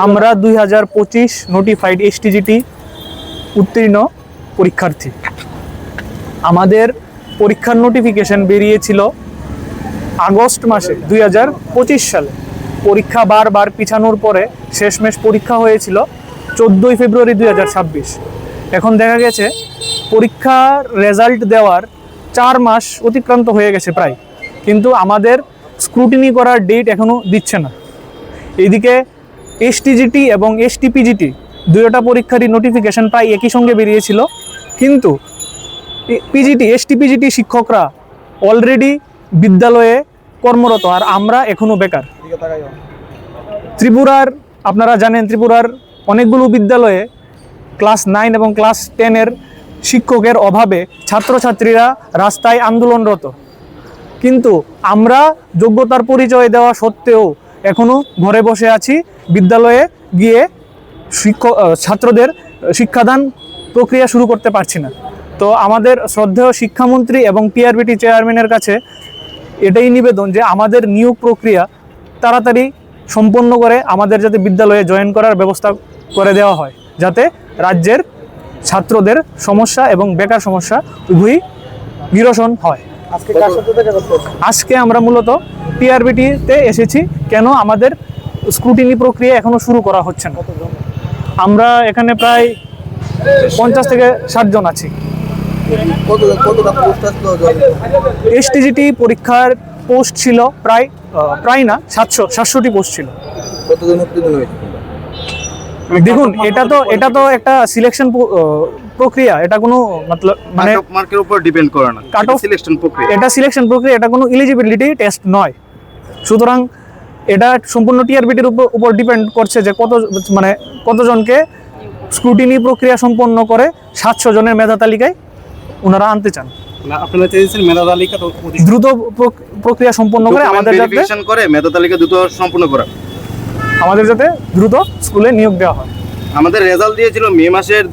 আমরা 2025 notified STGT উত্তীর্ণ পরীক্ষার্থী। আমাদের পরীক্ষার নোটিফিকেশন বেরিয়েছিল আগস্ট মাসে 2025 সালে। পরীক্ষা বারবার পিছানোর পরে শেষমেশ পরীক্ষা হয়েছিল 14 ফেব্রুয়ারি 2026। এখন দেখা গেছে পরীক্ষার রেজাল্ট দেওয়ার 4 মাস অতিক্রান্ত হয়ে গেছে প্রায়, কিন্তু আমাদের স্ক্রুটিনি করার ডেট এখনও দিচ্ছে না। এইদিকে এসটিজিটি এবং এসটিপিজিটি দুয়োটা পরীক্ষারই নোটিফিকেশন প্রায় একই সঙ্গে বেরিয়েছিল, কিন্তু এসটিপিজিটি শিক্ষকরা অলরেডি বিদ্যালয়ে কর্মরত, আর আমরা এখনও বেকার। ত্রিপুরার, আপনারা জানেন, ত্রিপুরার অনেকগুলো বিদ্যালয়ে ক্লাস 9 এবং ক্লাস 10-এর শিক্ষকের অভাবে ছাত্রছাত্রীরা রাস্তায় আন্দোলনরত, কিন্তু আমরা যোগ্যতার পরিচয় দেওয়া সত্ত্বেও এখনও ঘরে বসে আছি, বিদ্যালয়ে গিয়ে ছাত্রদের শিক্ষাদান প্রক্রিয়া শুরু করতে পারছি না। তো আমাদের শ্রদ্ধেয় শিক্ষামন্ত্রী এবং পিআরবিটি চেয়ারম্যানের কাছে এটাই নিবেদন যে আমাদের নিয়োগ প্রক্রিয়া তাড়াতাড়ি সম্পন্ন করে আমাদের যাতে বিদ্যালয়ে জয়েন করার ব্যবস্থা করে দেওয়া হয়, যাতে রাজ্যের ছাত্রদের সমস্যা এবং বেকার সমস্যা উভয়ই নিরসন হয়। আজকে আমরা মূলত পিআরবিটিতে এসেছি। কেন আমাদের স্ক্রুটিনি প্রক্রিয়া এখনো শুরু করা হচ্ছে না? আমরা এখানে প্রায় 50 থেকে 60 জন আছি। এসটিজিটি পরীক্ষার পোস্ট ছিল প্রায় না 700টি পোস্ট ছিল। দেখুন, এটা তো একটা সিলেকশন প্রক্রিয়া, এটা কোনো মানে মার্কের উপর ডিপেন্ড করে না, এটা সিলেকশন প্রক্রিয়া। এটা সিলেকশন প্রক্রিয়া, এটা কোনো এলিজিবিলিটি টেস্ট নয়। সুতরাং এটা সম্পূর্ণ টিআরবিটির উপর ডিপেন্ড করছে যে কতজনকে স্ক্রুটিনি প্রক্রিয়া সম্পন্ন করে 700 জনের মেধা তালিকায় ওনারা আনতে চান। আপনারা চেয়েছেন মেধা তালিকা দ্রুত প্রক্রিয়া সম্পন্ন করে আমাদের ভেরিফিকেশন করে মেধা তালিকা দ্রুত সম্পূর্ণ করা, আমাদের যাতে দ্রুত স্কুলে নিয়োগ দেওয়া হয়। আমাদের রেজাল্ট দিয়েছিল মে মাসের